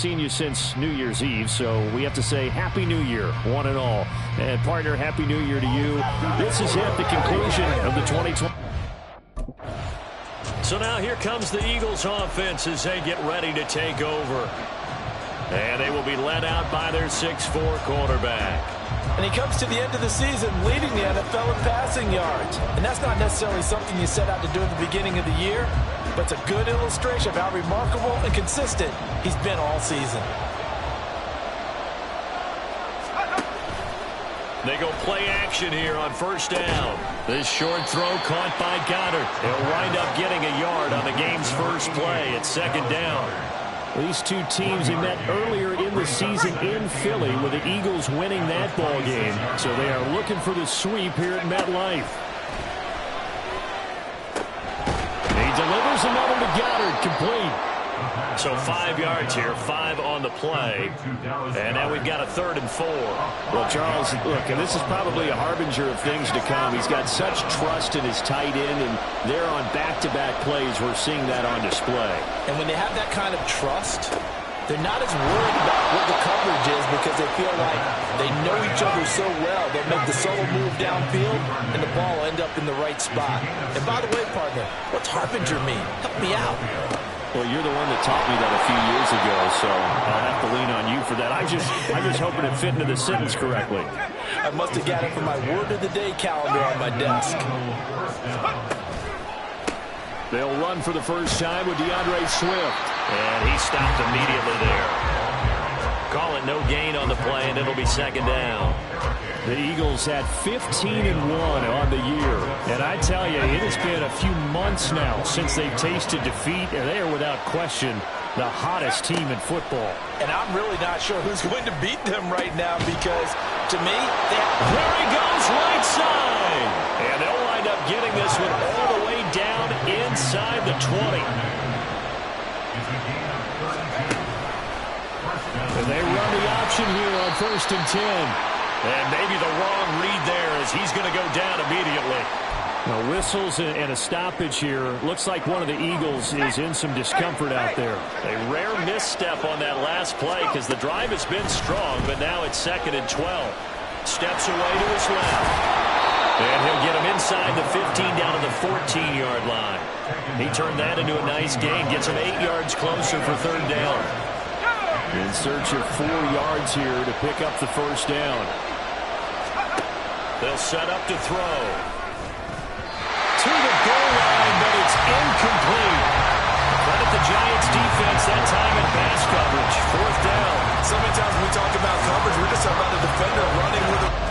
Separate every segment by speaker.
Speaker 1: seen you since New Year's Eve, so we have to say Happy New Year, one and all. And partner, Happy New Year to you. This is it, the conclusion of the 2020.
Speaker 2: So now here comes the Eagles offense as they get ready to take over. And they will be led out by their 6'4" quarterback.
Speaker 3: And he comes to the end of the season leading the NFL in passing yards. And that's not necessarily something you set out to do at the beginning of the year, but it's a good illustration of how remarkable and consistent he's been all season.
Speaker 2: They go play action here on first down. This short throw caught by Goddard. He'll wind up getting a yard on the game's first play at second down.
Speaker 1: These two teams, they met earlier in the season in Philly with the Eagles winning that ball game. So they are looking for the sweep here at MetLife. He delivers another to Goddard, complete.
Speaker 2: So 5 yards here, 5 on the play. And now we've got a 3rd and 4.
Speaker 1: Well, Charles, look, and this is probably a harbinger of things to come. He's got such trust in his tight end, and they're on back-to-back plays. We're seeing that on display.
Speaker 3: And when they have that kind of trust, they're not as worried about what the coverage is because they feel like they know each other so well. They'll make the solo move downfield, and the ball will end up in the right spot. And by the way, partner, what's harbinger mean? Help me out.
Speaker 1: Well, you're the one that taught me that a few years ago, so I'll have to lean on you for that. I'm just hoping it fit into the sentence correctly.
Speaker 3: I must have got it from my word of the day calendar on my desk.
Speaker 1: They'll run for the first time with DeAndre Swift.
Speaker 2: And he stopped immediately there. Call it no gain on the play, and it'll be second down.
Speaker 1: The Eagles at 15-1 on the year. And I tell you, it has been a few months now since they've tasted defeat, and they are without question the hottest team in football.
Speaker 3: And I'm really not sure who's going to beat them right now because, to me,
Speaker 2: there he goes right side. And they'll wind up getting this one all the way down inside the 20.
Speaker 1: And they run the option here on 1st and 10.
Speaker 2: And maybe the wrong read there as he's going to go down immediately.
Speaker 1: Now, whistles and a stoppage here. Looks like one of the Eagles is in some discomfort out there.
Speaker 2: A rare misstep on that last play because the drive has been strong, but now it's 2nd and 12. Steps away to his left. And he'll get him inside the 15 down to the 14-yard line. He turned that into a nice gain. Gets him 8 yards closer for 3rd down.
Speaker 1: In search of 4 yards here to pick up the first down.
Speaker 2: They'll set up to throw. To the goal line, but it's incomplete. Credit the Giants defense that time in pass coverage. 4th down.
Speaker 3: So many times when we talk about coverage, we're just talking about a defender running with a...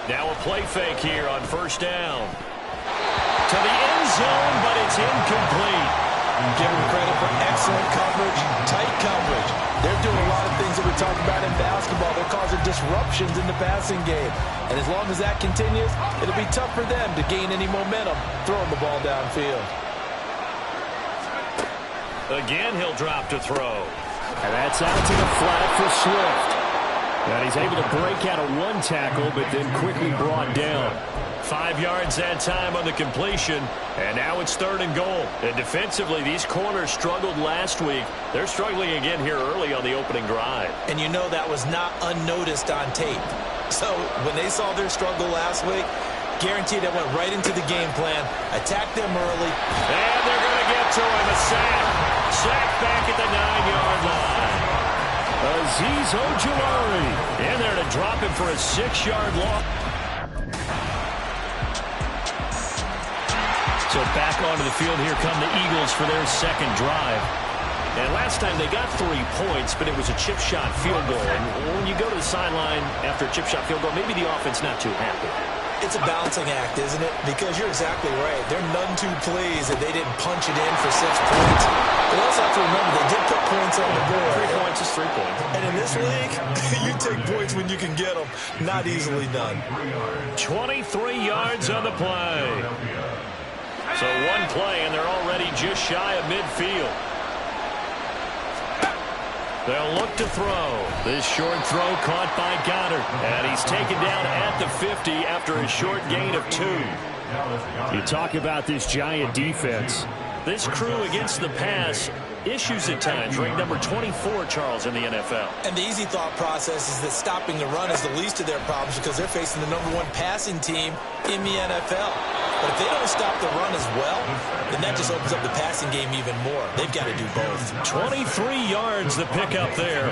Speaker 2: Now a play fake here on 1st down. To the end zone, but it's incomplete.
Speaker 3: Give them credit for excellent coverage, tight coverage. They're doing a lot of things that we talk about in basketball. They're causing disruptions in the passing game. And as long as that continues, it'll be tough for them to gain any momentum throwing the ball downfield.
Speaker 2: Again, he'll drop to throw.
Speaker 1: And that's out to the flat for Swift. And he's able to break out of one tackle, but then quickly brought down.
Speaker 2: 5 yards that time on the completion, and now it's 3rd and goal. And defensively, these corners struggled last week. They're struggling again here early on the opening drive.
Speaker 3: And you know that was not unnoticed on tape. So when they saw their struggle last week, guaranteed it went right into the game plan, attacked them early.
Speaker 2: And they're going to get to him, a sack. Sack back at the 9-yard line.
Speaker 1: Azeez Ojulari
Speaker 2: in there to drop him for a 6-yard loss. So back onto the field, here come the Eagles for their 2nd drive. And last time they got 3 points, but it was a chip shot field goal. And when you go to the sideline after a chip shot field goal, maybe the offense not too happy.
Speaker 3: It's a balancing act, isn't it? Because you're exactly right. They're none too pleased that they didn't punch it in for 6 points. They also have to remember they did put points on the board.
Speaker 2: 3 points is 3 points.
Speaker 3: And in this league, you take points when you can get them. Not easily done.
Speaker 1: 23 yards on the play.
Speaker 2: So one play, and they're already just shy of midfield. They'll look to throw. This short throw caught by Goddard. And he's taken down at the 50 after a short gain of 2.
Speaker 1: You talk about this Giant defense.
Speaker 2: This crew against the pass, issues at times, ranked number 24, Charles, in the NFL.
Speaker 3: And the easy thought process is that stopping the run is the least of their problems because they're facing the #1 passing team in the NFL. But if they don't stop the run as well, then that just opens up the passing game even more. They've got to do both.
Speaker 2: 23 yards the pickup there.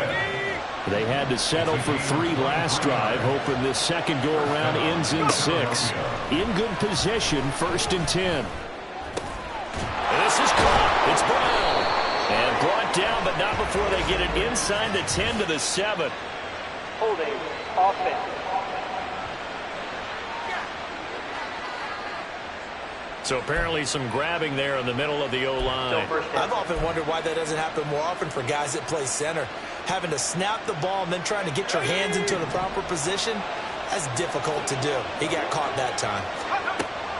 Speaker 1: They had to settle for 3 last drive, hoping this second go-around ends in 6. In good position, 1st and 10.
Speaker 2: This is caught. It's Brown. And brought down, but not before they get it inside the 10 to the 7.
Speaker 4: Holding offense.
Speaker 2: So apparently some grabbing there in the middle of the O-line.
Speaker 3: I've often wondered why that doesn't happen more often for guys that play center. Having to snap the ball and then trying to get your hands into the proper position, that's difficult to do. He got caught that time.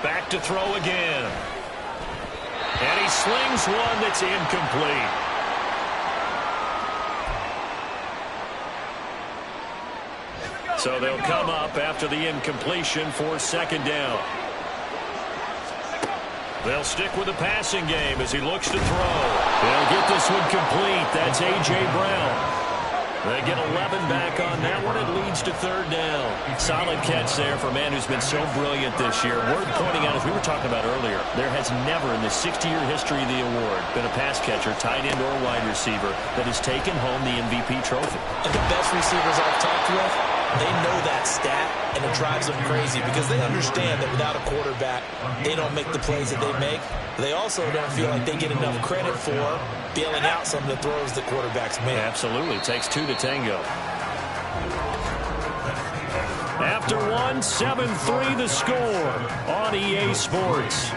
Speaker 2: Back to throw again. And he slings one that's incomplete. So they'll come up after the incompletion for 2nd down. They'll stick with the passing game as he looks to throw. They'll get this one complete. That's A.J. Brown. They get 11 back on that one. It leads to 3rd down. Solid catch there for a man who's been so brilliant this year. Worth pointing out, as we were talking about earlier, there has never in the 60-year history of the award been a pass catcher, tight end or wide receiver that has taken home the MVP trophy.
Speaker 3: And the best receivers I've talked with, they know that stat, and it drives them crazy because they understand that without a quarterback, they don't make the plays that they make. They also don't feel like they get enough credit for bailing out some of the throws that quarterbacks make.
Speaker 2: Absolutely. Takes 2 to tango. After 1, 7-3 the score on EA Sports.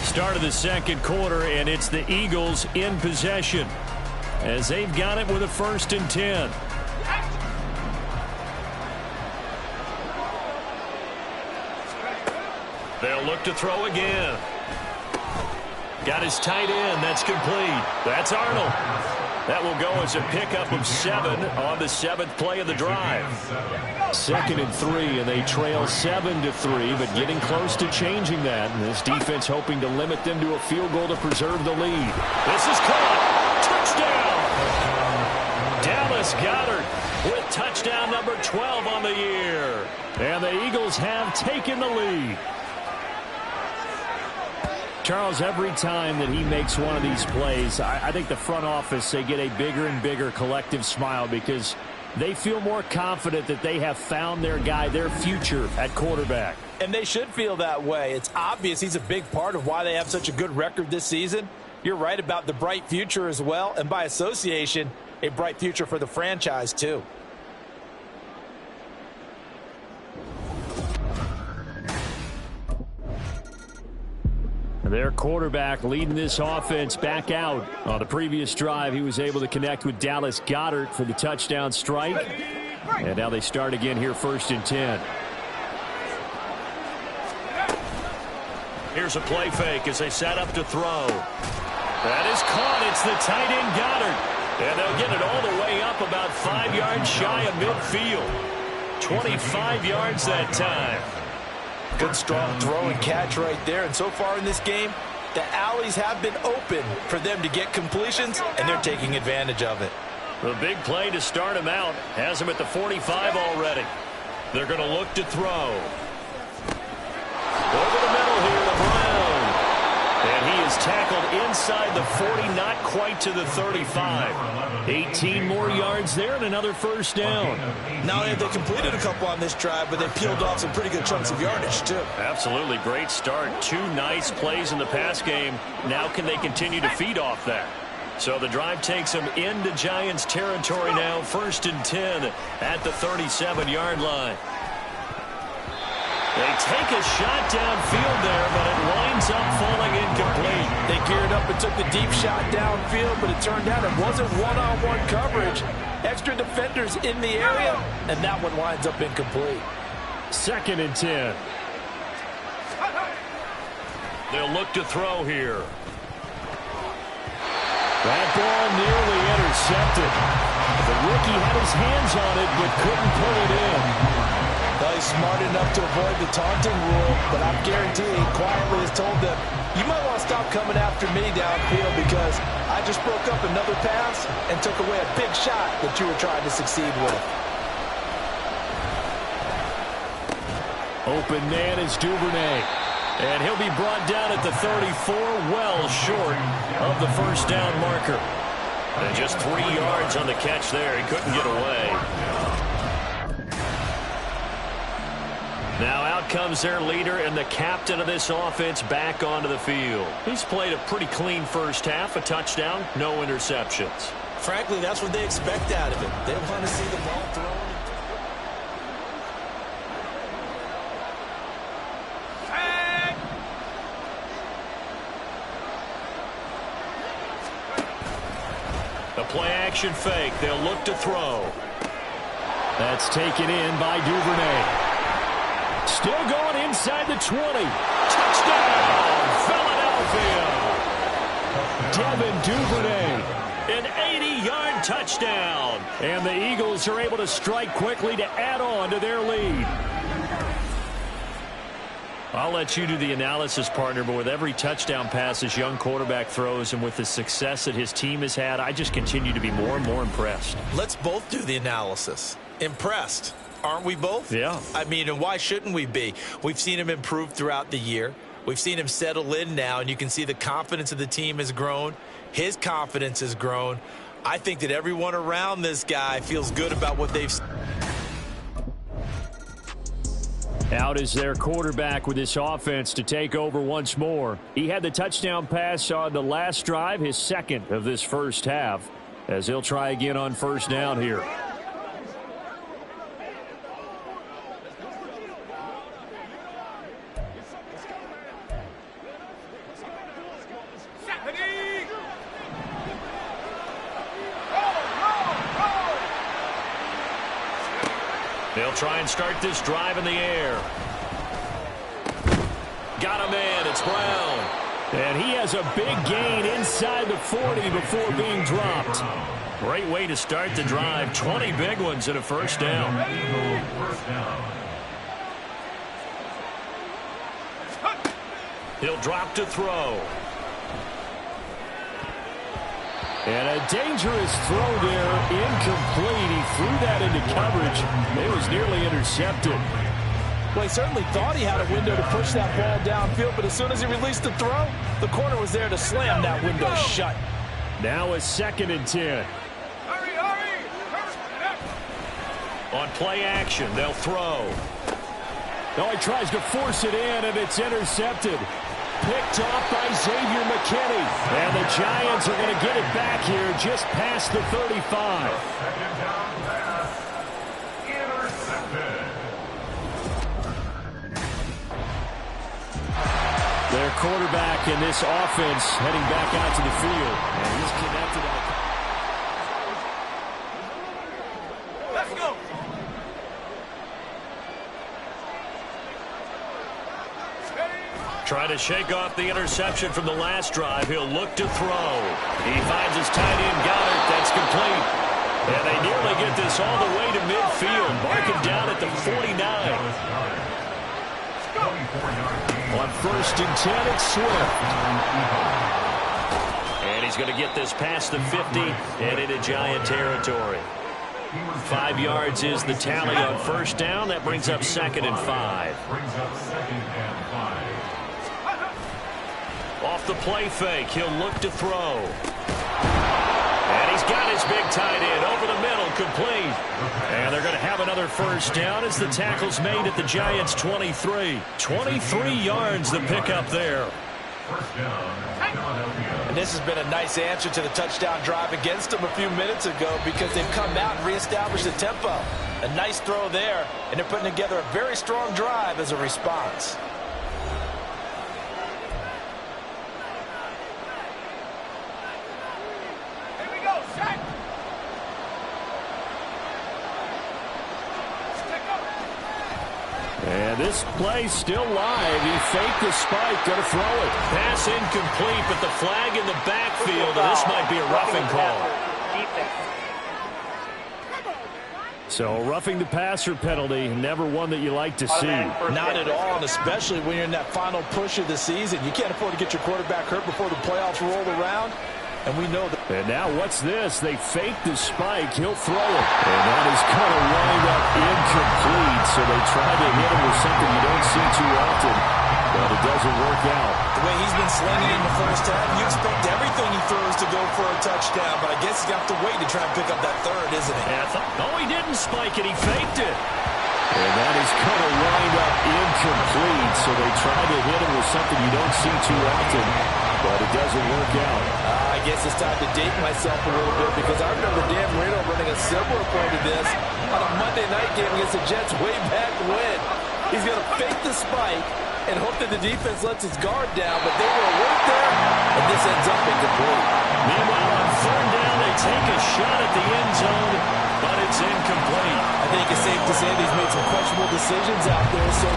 Speaker 2: Start of the 2nd quarter, and it's the Eagles in possession as they've got it with a 1st and 10. They'll look to throw again. Got his tight end. That's complete. That's Arnold. That will go as a pickup of 7 on the 7th play of the drive.
Speaker 1: 2nd and 3, and they trail 7-3, but getting close to changing that. And this defense hoping to limit them to a field goal to preserve the lead.
Speaker 2: This is caught. Touchdown. Dallas Goedert with touchdown number 12 on the year.
Speaker 1: And the Eagles have taken the lead. Charles, every time that he makes one of these plays, I think the front office, they get a bigger and bigger collective smile because they feel more confident that they have found their guy, their future at quarterback.
Speaker 3: And they should feel that way. It's obvious he's a big part of why they have such a good record this season. You're right about the bright future as well, and by association, a bright future for the franchise too.
Speaker 1: Their quarterback leading this offense back out. On the previous drive, he was able to connect with Dallas Goedert for the touchdown strike. And now they start again here, 1st and 10.
Speaker 2: Here's a play fake as they set up to throw. That is caught. It's the tight end Goddard. And they'll get it all the way up about 5 yards shy of midfield. 25 yards that time.
Speaker 3: Good strong throw and catch right there. And so far in this game, the alleys have been open for them to get completions, and they're taking advantage of it.
Speaker 2: The big play to start him out has him at the 45 already. They're going to look to throw. Over the middle here to Brown. And he is tackled inside the 40, not quite to the 35. 18 more yards there and another 1st down.
Speaker 3: Not only have they completed a couple on this drive, but they peeled off some pretty good chunks of yardage, too.
Speaker 2: Absolutely. Great start. 2 nice plays in the pass game. Now can they continue to feed off that? So the drive takes them into Giants territory now, 1st and 10 at the 37-yard line. They take a shot downfield there, but it winds up falling incomplete.
Speaker 3: They geared up and took the deep shot downfield, but it turned out it wasn't one-on-one coverage. Extra defenders in the area, and that one winds up incomplete.
Speaker 1: 2nd and 10.
Speaker 2: They'll look to throw here.
Speaker 1: That ball nearly intercepted. The rookie had his hands on it, but couldn't pull it in.
Speaker 3: Well, he's smart enough to avoid the taunting rule, but I'm guaranteed he quietly has told them, you might want to stop coming after me downfield because I just broke up another pass and took away a big shot that you were trying to succeed with.
Speaker 1: Open man is Duvernay.
Speaker 2: And he'll be brought down at the 34, well short of the first down marker. And just 3 yards on the catch there. He couldn't get away. Now out comes their leader and the captain of this offense back onto the field. He's played a pretty clean first half, a touchdown, no interceptions.
Speaker 3: Frankly, that's what they expect out of him. They want to see the ball thrown.
Speaker 2: The play-action fake. They'll look to throw.
Speaker 1: That's taken in by Duvernay. Still going inside the 20. Touchdown, Philadelphia. Devin Duvernay.
Speaker 2: An 80-yard touchdown.
Speaker 1: And the Eagles are able to strike quickly to add on to their lead. I'll let you do the analysis, partner, but with every touchdown pass this young quarterback throws and with the success that his team has had, I just continue to be more and more impressed.
Speaker 3: Let's both do the analysis. Impressed. Aren't we both?
Speaker 1: Yeah.
Speaker 3: I mean, and why shouldn't we be? We've seen him improve throughout the year. We've seen him settle in now, and you can see the confidence of the team has grown. His confidence has grown. I think that everyone around this guy feels good about what they've seen.
Speaker 1: Out is their quarterback with this offense to take over once more. He had the touchdown pass on the last drive, his second of this first half, as he'll try again on first down here.
Speaker 2: They'll try and start this drive in the air. Got a man. It's Brown.
Speaker 1: And he has a big gain inside the 40 before being dropped.
Speaker 2: Great way to start the drive. 20 big ones and a first down. He'll drop to throw.
Speaker 1: And a dangerous throw there, incomplete. He threw that into coverage. It was nearly intercepted.
Speaker 3: Well, he certainly thought he had a window to push that ball downfield, but as soon as he released the throw, the corner was there to slam that window shut.
Speaker 1: Now a 2nd and 10.
Speaker 2: On play action, they'll throw.
Speaker 1: No, he tries to force it in, and it's intercepted. Picked off by Xavier McKinney. And the Giants are going to get it back here just past the 35. Their quarterback in this offense heading back out to the field. And he's connected on.
Speaker 5: Let's go.
Speaker 2: Trying to shake off the interception from the last drive. He'll look to throw. He finds his tight end, Goddard. That's complete. And they nearly get this all the way to midfield. Mark him down at the 49.
Speaker 1: On 1st and 10, it's Swift.
Speaker 2: And he's going to get this past the 50 and into Giant territory. 5 yards is the tally on first down. That brings up 2nd and 5. Off the play fake, he'll look to throw. And he's got his big tight end over the middle, complete. And they're going to have another first down as the tackle's made at the Giants' 23. 23 yards the pickup there.
Speaker 3: And this has been a nice answer to the touchdown drive against them a few minutes ago because they've come out and reestablished the tempo. A nice throw there, and they're putting together a very strong drive as a response.
Speaker 5: Here we go, set.
Speaker 1: And this play still live. He faked the spike, going to throw it.
Speaker 2: Pass incomplete, but the flag in the backfield, and this might be a roughing call.
Speaker 1: So roughing the passer penalty, never one that you like to see.
Speaker 3: Not at all, and especially when you're in that final push of the season. You can't afford to get your quarterback hurt before the playoffs roll around. And we know that.
Speaker 1: And now what's this? They fake the spike. He'll throw it. And that is going to wind up incomplete. So they try to hit him with something you don't see too often. But it doesn't work out.
Speaker 3: The way he's been slinging in the first half, you expect everything he throws to go for a touchdown. But I guess he's got to wait to try and pick up that third, isn't he?
Speaker 2: No, he didn't spike it. He faked it.
Speaker 1: And that is going to wind up incomplete. So they try to hit him with something you don't see too often. But it doesn't work out.
Speaker 3: I guess it's time to date myself a little bit because I remember Dan Marino running a similar play to this on a Monday night game against the Jets way back when. He's going to fake the spike and hope that the defense lets his guard down, but they were right there, and this ends up incomplete.
Speaker 2: Meanwhile, on third down, they take a shot at the end zone, but it's incomplete.
Speaker 3: I think it's safe to say that he's made some questionable decisions out there, so...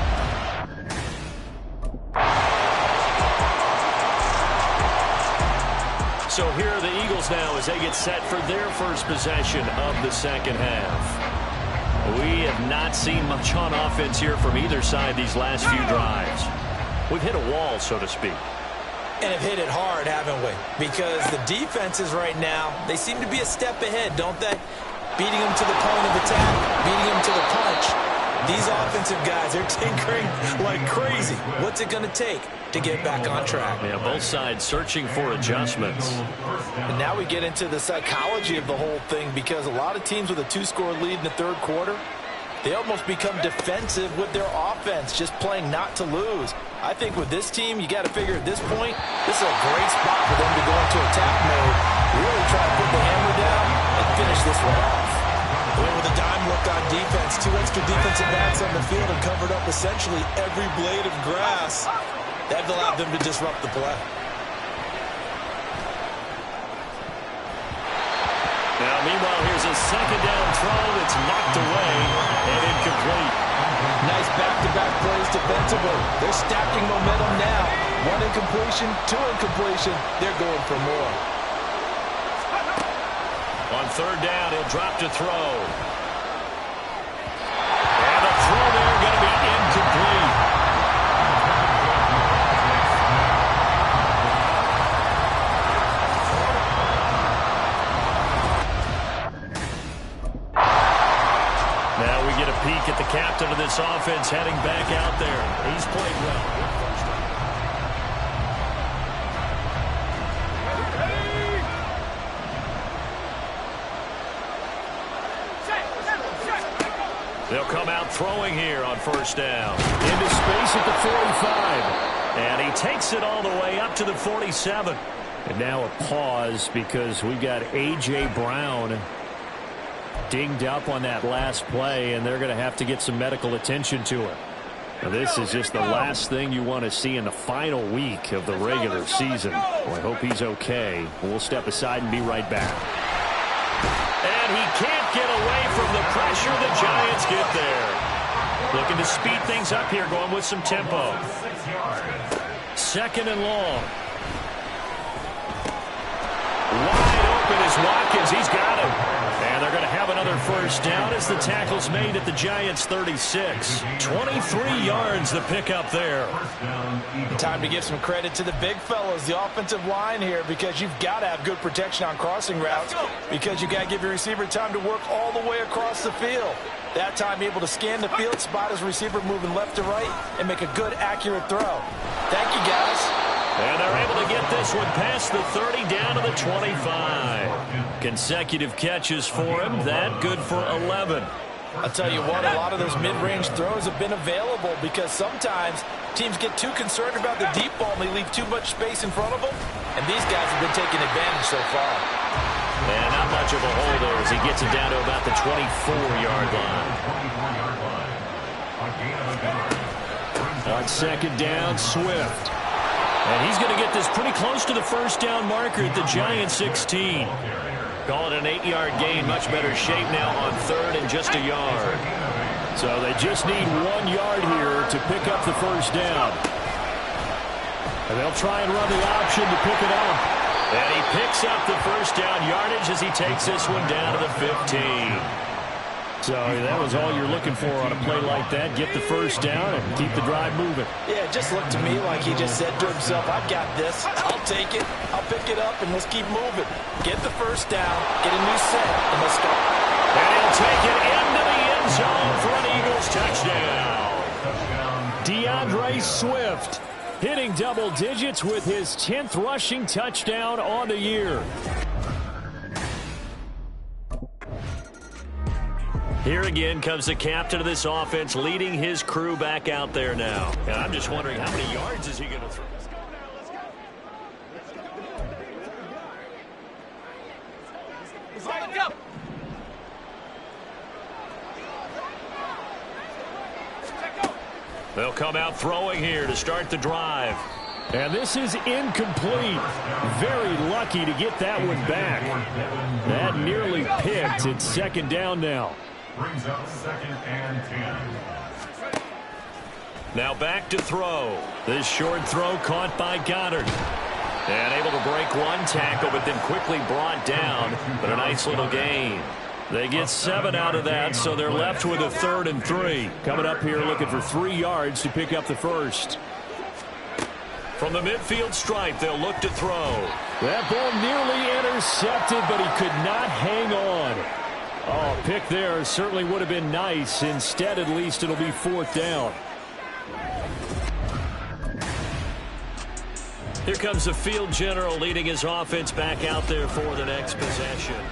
Speaker 2: So here are the Eagles now as they get set for their first possession of the second half. We have not seen much on offense here from either side these last few drives. We've hit a wall, so to speak.
Speaker 3: And have hit it hard, haven't we? Because the defenses right now, they seem to be a step ahead, don't they? Beating them to the point of attack, beating them to the punch. These offensive guys, they're tinkering like crazy. What's it going to take to get back on track?
Speaker 2: Yeah, both sides searching for adjustments.
Speaker 3: And now we get into the psychology of the whole thing because a lot of teams with a two-score lead in the third quarter, they almost become defensive with their offense, just playing not to lose. I think with this team, you got to figure at this point, this is a great spot for them to go into attack mode, really try to put the hammer down and finish this one off. Well, with a dime look on defense, two extra defensive backs on the field and covered up essentially every blade of grass. That allowed them to disrupt the play.
Speaker 2: Now, meanwhile, here's a second down throw that's knocked away and incomplete.
Speaker 3: Nice back-to-back plays defensively. They're stacking momentum now. One incompletion, two incompletion. They're going for more.
Speaker 2: On third down, he'll drop to throw. And the throw there going to be incomplete. Now we get a peek at the captain of this offense heading back out there. He's played well. They'll come out throwing here on first down.
Speaker 1: Into space at the 45.
Speaker 2: And he takes it all the way up to the 47.
Speaker 1: And now a pause because we've got A.J. Brown dinged up on that last play, and they're going to have to get some medical attention to it. Now, this is just the last thing you want to see in the final week of the regular season. Well, I hope he's okay. We'll step aside and be right back.
Speaker 2: And he can't get away from the pressure. The Giants get there. Looking to speed things up here, going with some tempo. Second and long. Wide open is Watkins. He's got him. And they're going to have another first down as the tackle's made at the Giants' 36. 23 yards the pickup there.
Speaker 3: Time to give some credit to the big fellas, the offensive line here, because you've got to have good protection on crossing routes because you've got to give your receiver time to work all the way across the field. That time able to scan the field, spot his receiver moving left to right, and make a good, accurate throw. Thank you, guys.
Speaker 2: And they're able to get this one past the 30 down to the 25. Consecutive catches for him. That good for 11.
Speaker 3: I'll tell you what, a lot of those mid-range throws have been available because sometimes teams get too concerned about the deep ball and they leave too much space in front of them. And these guys have been taking advantage so far.
Speaker 2: And not much of a hole there as he gets it down to about the 24-yard line.
Speaker 1: On second down, Swift. And he's going to get this pretty close to the first down marker at the Giants 16.
Speaker 2: Call it an 8-yard gain. Much better shape now on third and just a yard.
Speaker 1: So they just need 1 yard here to pick up the first down. And they'll try and run the option to pick it up.
Speaker 2: And he picks up the first down yardage as he takes this one down to the 15.
Speaker 1: So that was all you're looking for on a play like that. Get the first down and keep the drive moving.
Speaker 3: Yeah, it just looked to me like he just said to himself, I've got this. I'll take it. I'll pick it up, and let's keep moving. Get the first down, get a new set, and let's go.
Speaker 2: And he'll take it into the end zone for an Eagles touchdown.
Speaker 1: DeAndre Swift hitting double digits with his 10th rushing touchdown on the year.
Speaker 2: Here again comes the captain of this offense leading his crew back out there now. And I'm just wondering how many yards is he going to throw?
Speaker 5: Let's go.
Speaker 2: They'll come out throwing here to start the drive.
Speaker 1: And this is incomplete. Very lucky to get that one back. That nearly picked. It's second down now.
Speaker 6: Brings up second and 10.
Speaker 2: Now back to throw. This short throw caught by Goddard. And able to break one tackle, but then quickly brought down. But a nice little gain. They get 7 out of that, so they're left with a 3rd and 3.
Speaker 1: Coming up here looking for 3 yards to pick up the first.
Speaker 2: From the midfield stripe, they'll look to throw.
Speaker 1: That ball nearly intercepted, but he could not hang on. Oh, pick there certainly would have been nice. Instead, at least, it'll be 4th down.
Speaker 2: Here comes the field general leading his offense back out there for the next possession.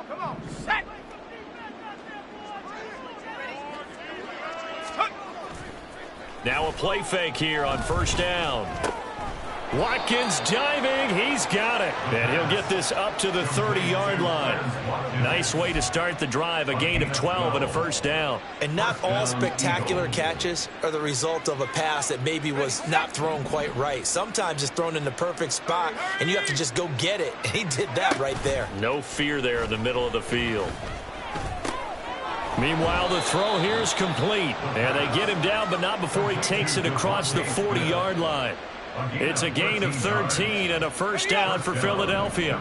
Speaker 5: Come on, set.
Speaker 2: Now a play fake here on first down. Watkins diving. He's got it. And he'll get this up to the 30-yard line. Nice way to start the drive. A gain of 12 and a first down.
Speaker 3: And not all spectacular catches are the result of a pass that maybe was not thrown quite right. Sometimes it's thrown in the perfect spot, and you have to just go get it. And he did that right there.
Speaker 2: No fear there in the middle of the field.
Speaker 1: Meanwhile, the throw here is complete. And they get him down, but not before he takes it across the 40-yard line. It's a gain of 13 and a first down for Philadelphia.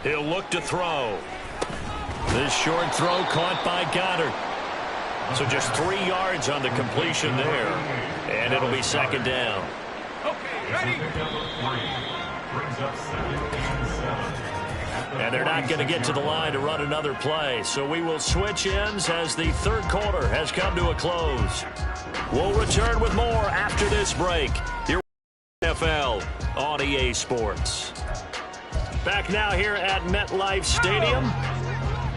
Speaker 2: He'll look to throw.
Speaker 1: This short throw caught by Goddard.
Speaker 2: So just 3 yards on the completion there. And it'll be second down.
Speaker 5: Okay, ready?
Speaker 6: Brings up second and 7.
Speaker 2: And they're not going to get to the line to run another play. So we will switch ends as the third quarter has come to a close. We'll return with more after this break. Here NFL on EA Sports. Back now here at MetLife Stadium.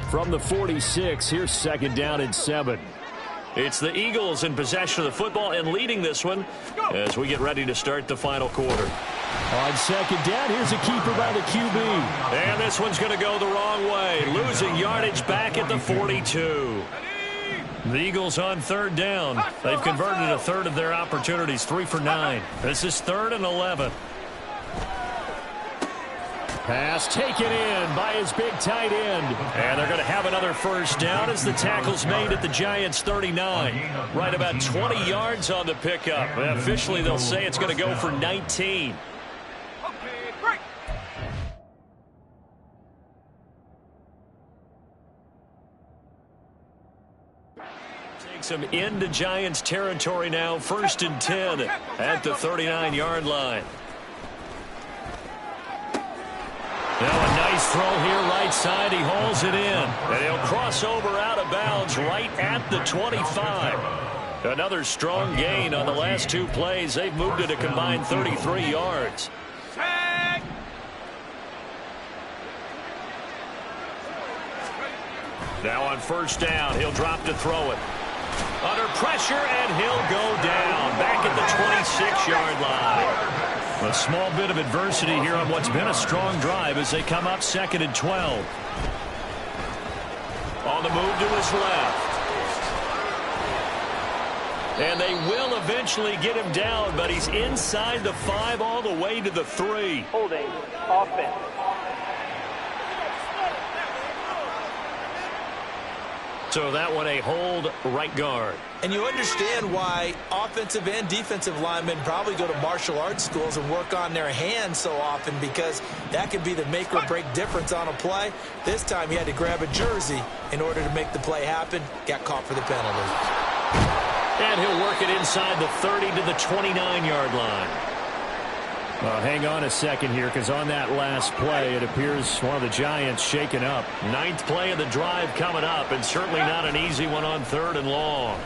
Speaker 1: From the 46, here's second down and 7.
Speaker 2: It's the Eagles in possession of the football and leading this one as we get ready to start the final quarter.
Speaker 1: On second down, here's a keeper by the QB.
Speaker 2: And this one's going to go the wrong way. Losing yardage back at the 42. The Eagles on third down. They've converted a third of their opportunities, 3 for 9. This is 3rd and 11.
Speaker 1: Pass taken in by his big tight end.
Speaker 2: And they're going to have another first down as the tackle's made at the Giants' 39. Right about 20 yards on the pickup. Officially, they'll say it's going to go for 19. Takes them into Giants territory now. 1st and 10 at the 39-yard line. Now a nice throw here right side. He hauls it in. And he'll cross over out of bounds right at the 25. Another strong gain on the last 2 plays. They've moved it a combined 33 yards. Now on first down, he'll drop to throw it. Under pressure, and he'll go down. Back at the 26-yard line.
Speaker 1: A small bit of adversity here on what's been a strong drive as they come up 2nd and 12.
Speaker 2: On the move to his left. And they will eventually get him down, but he's inside the 5 all the way to the 3.
Speaker 4: Holding. Offense.
Speaker 2: So that one a hold right guard.
Speaker 3: And you understand why offensive and defensive linemen probably go to martial arts schools and work on their hands so often, because that can be the make or break difference on a play. This time he had to grab a jersey in order to make the play happen. Got caught for the penalty.
Speaker 2: And he'll work it inside the 30 to the 29-yard line.
Speaker 1: Well, hang on a second here, because on that last play, it appears one of the Giants shaken up.
Speaker 2: 9th play of the drive coming up, and certainly not an easy one on 3rd and long.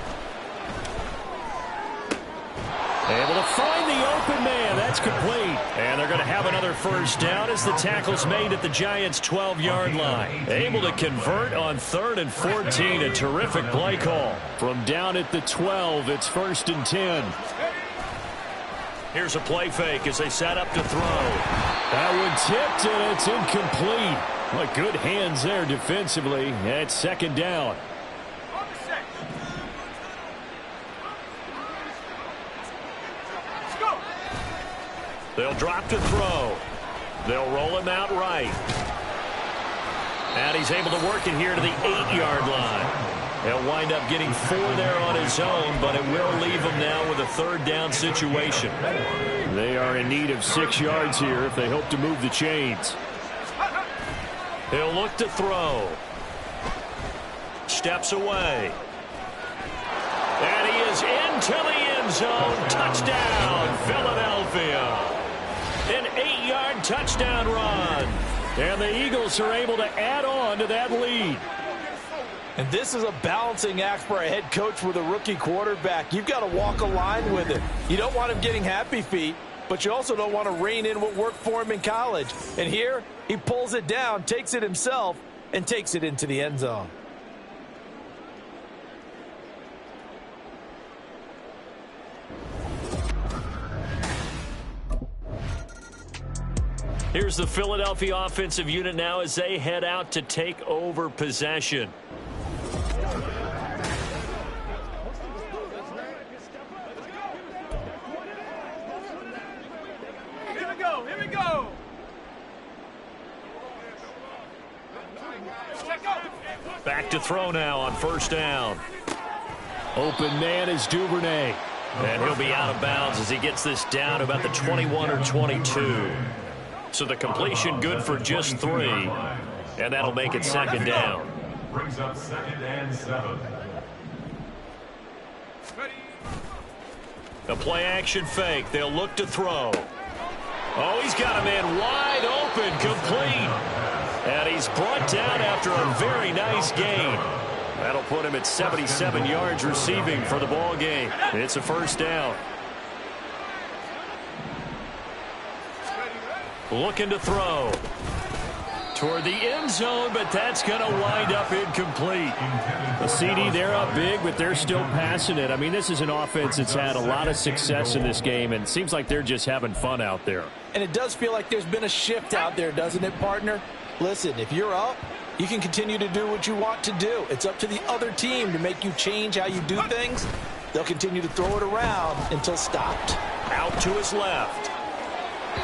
Speaker 1: Able to find the open man. That's complete.
Speaker 2: And they're going to have another first down as the tackle's made at the Giants' 12-yard line. Able to convert on 3rd and 14. A terrific play call.
Speaker 1: From down at the 12, it's 1st and 10.
Speaker 2: Here's a play fake as they set up to throw.
Speaker 1: That one tipped, and it's incomplete. Well, good hands there defensively at 2nd down.
Speaker 2: They'll drop to throw. They'll roll him out right. And he's able to work it here to the 8-yard line. He'll wind up getting 4 there on his own, but it will leave him now with a 3rd down situation.
Speaker 1: They are in need of 6 yards here if they hope to move the chains.
Speaker 2: He'll look to throw. Steps away. And he is into the end zone. Touchdown, Philadelphia. An 8-yard touchdown run.
Speaker 1: And the Eagles are able to add on to that lead.
Speaker 3: And this is a balancing act for a head coach with a rookie quarterback. You've got to walk a line with it. You don't want him getting happy feet, but you also don't want to rein in what worked for him in college. And here, he pulls it down, takes it himself, and takes it into the end zone.
Speaker 2: Here's the Philadelphia offensive unit now as they head out to take over possession.
Speaker 5: Here we go.
Speaker 2: Back to throw now on first down.
Speaker 1: Open man is Duvernay.
Speaker 2: And he'll be out of bounds as he gets this down about the 21 or 22. So the completion good for just 3. And that'll make it 2nd down.
Speaker 6: Brings up 2nd and 7.
Speaker 2: The play action fake. They'll look to throw. Oh, he's got a man wide open, complete. And he's brought down after a very nice gain. That'll put him at 77 yards receiving for the ball game. It's a first down. Looking to throw. toward the end zone, but that's going to wind up incomplete.
Speaker 1: The CD, they're up big, but they're still passing it. I mean, this is an offense that's had a lot of success in this game, and it seems like they're just having fun out there.
Speaker 3: And it does feel like there's been a shift out there, doesn't it, partner? Listen, if you're up, you can continue to do what you want to do. It's up to the other team to make you change how you do things. They'll continue to throw it around until stopped.
Speaker 2: Out to his left.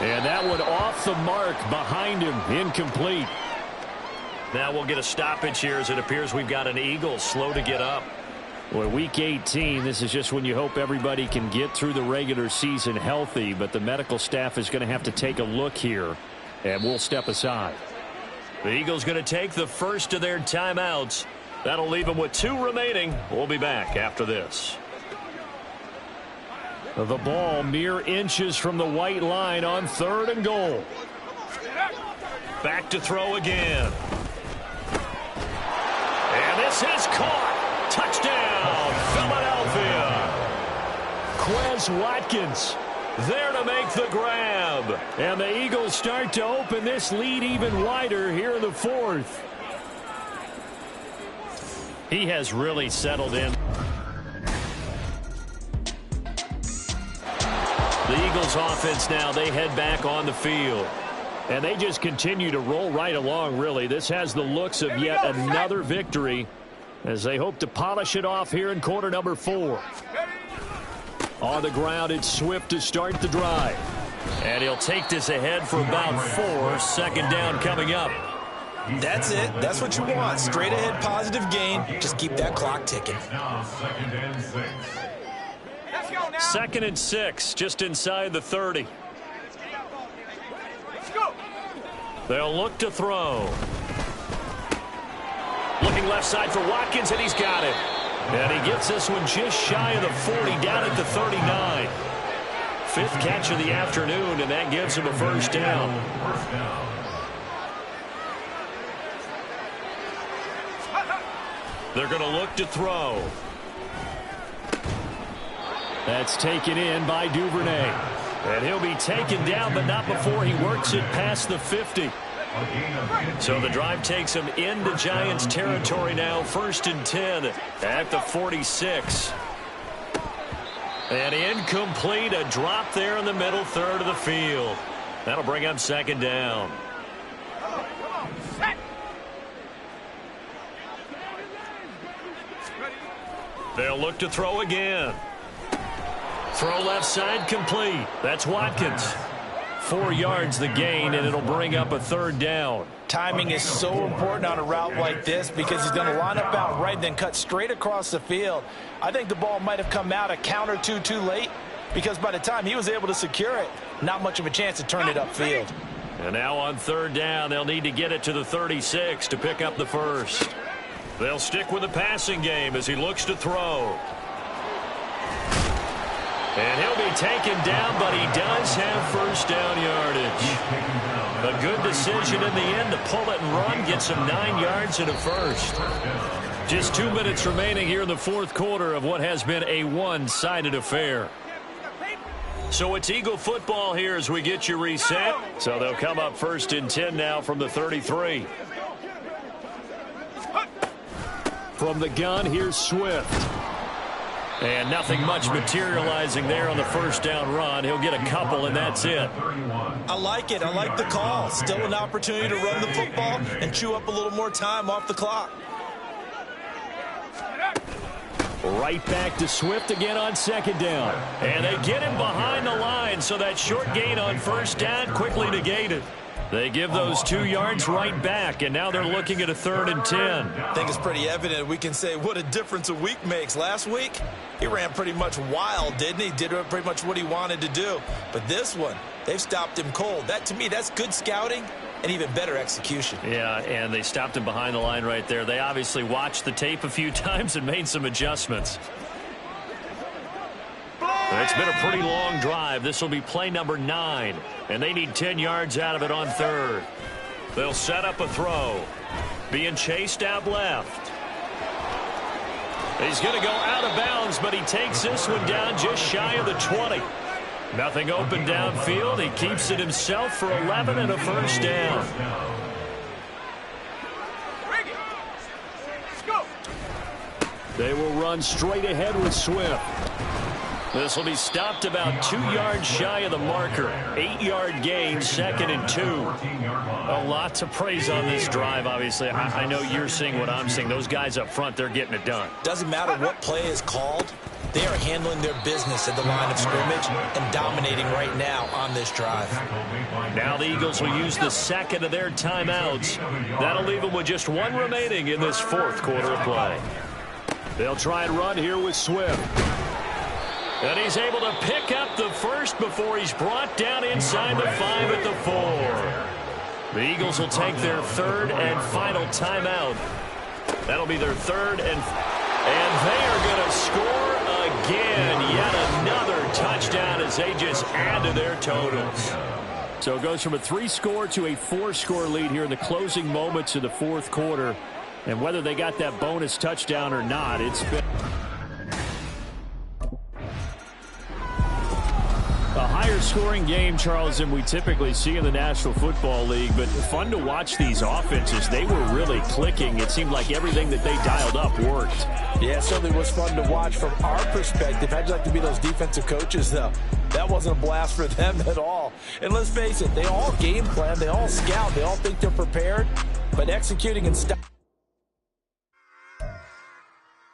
Speaker 1: And that one off the mark behind him, incomplete.
Speaker 2: Now we'll get a stoppage here as it appears we've got an Eagle slow to get up.
Speaker 1: Well, week 18, this is just when you hope everybody can get through the regular season healthy, but the medical staff is going to have to take a look here, and we'll step aside.
Speaker 2: The Eagles going to take the first of their timeouts. That'll leave them with 2 remaining. We'll be back after this.
Speaker 1: The ball mere inches from the white line on 3rd and goal.
Speaker 2: Back to throw again. And this is caught. Touchdown, Philadelphia.
Speaker 1: Quez Watkins there to make the grab. And the Eagles start to open this lead even wider here in the 4th.
Speaker 2: He has really settled in. The Eagles offense now, they head back on the field.
Speaker 1: And they just continue to roll right along, really. This has the looks of yet another victory as they hope to polish it off here in quarter number 4. On the ground, it's Swift to start the drive.
Speaker 2: And he'll take this ahead for about 4. 2nd down coming up.
Speaker 3: That's it. That's what you want. Straight ahead positive gain. Just keep that clock ticking.
Speaker 6: Now 2nd and 6.
Speaker 2: 2nd and 6, just inside the 30. They'll look to throw. Looking left side for Watkins, and he's got it. And he gets this one just shy of the 40, down at the 39. 5th catch of the afternoon, and that gives him a 1st down. They're going to look to throw.
Speaker 1: That's taken in by Duvernay.
Speaker 2: And he'll be taken down, but not before he works it past the 50. So the drive takes him into Giants territory now. 1st and 10 at the 46. And incomplete, a drop there in the middle 3rd of the field. That'll bring up 2nd down. They'll look to throw again. Throw left side complete. That's Watkins. 4 yards the gain, and it'll bring up a 3rd down.
Speaker 3: Timing is so important on a route like this because he's going to line up out right, then cut straight across the field. I think the ball might have come out a count or two too late because by the time he was able to secure it, not much of a chance to turn it upfield.
Speaker 2: And now on 3rd down, they'll need to get it to the 36 to pick up the 1st. They'll stick with the passing game as he looks to throw. And he'll be taken down, but he does have 1st down yardage. A good decision in the end to pull it and run, gets him 9 yards and a 1st. Just 2 minutes remaining here in the 4th quarter of what has been a one-sided affair. So it's Eagle football here as we get you reset. So they'll come up 1st and 10 now from the 33.
Speaker 1: From the gun, here's Swift.
Speaker 2: And nothing much materializing there on the 1st down run. He'll get a couple, and that's it.
Speaker 3: I like it. I like the call. Still an opportunity to run the football and chew up a little more time off the clock.
Speaker 1: Right back to Swift again on 2nd down.
Speaker 2: And they get him behind the line, so that short gain on 1st down quickly negated. They give those 2 yards right back, and now they're looking at a 3rd and 10.
Speaker 3: I think it's pretty evident we can say what a difference a week makes. Last week, he ran pretty much wild, didn't he? Did pretty much what he wanted to do. But this one, they've stopped him cold. That, to me, that's good scouting and even better execution.
Speaker 2: Yeah, and they stopped him behind the line right there. They obviously watched the tape a few times and made some adjustments. It's been a pretty long drive. This will be play number 9, and they need 10 yards out of it on 3rd. They'll set up a throw. Being chased out left. He's going to go out of bounds, but he takes this one down just shy of the 20. Nothing open downfield. He keeps it himself for 11 and a 1st down.
Speaker 1: They will run straight ahead with Swift.
Speaker 2: This will be stopped about 2 yards shy of the marker. 8-yard gain, 2nd and 2. A lot to praise on this drive, obviously. I know you're seeing what I'm seeing. Those guys up front, they're getting it done.
Speaker 3: Doesn't matter what play is called. They are handling their business at the line of scrimmage and dominating right now on this drive.
Speaker 2: Now the Eagles will use the second of their timeouts. That'll leave them with just 1 remaining in this 4th quarter of play.
Speaker 1: They'll try and run here with Swift.
Speaker 2: And he's able to pick up the first before he's brought down inside the 5 at the 4. The Eagles will take their 3rd and final timeout. That'll be their 3rd and they are going to score again. Yet another touchdown as they just add to their totals.
Speaker 1: So it goes from a 3-score to a 4-score lead here in the closing moments of the 4th quarter. And whether they got that bonus touchdown or not, it's been a higher scoring game, Charles, than we typically see in the National Football League. But fun to watch these offenses. They were really clicking. It seemed like everything that they dialed up worked.
Speaker 3: Yeah, it certainly was fun to watch from our perspective. How'd you like to be those defensive coaches, though? That wasn't a blast for them at all. And let's face it, they all game plan, they all scout, they all think they're prepared. But executing and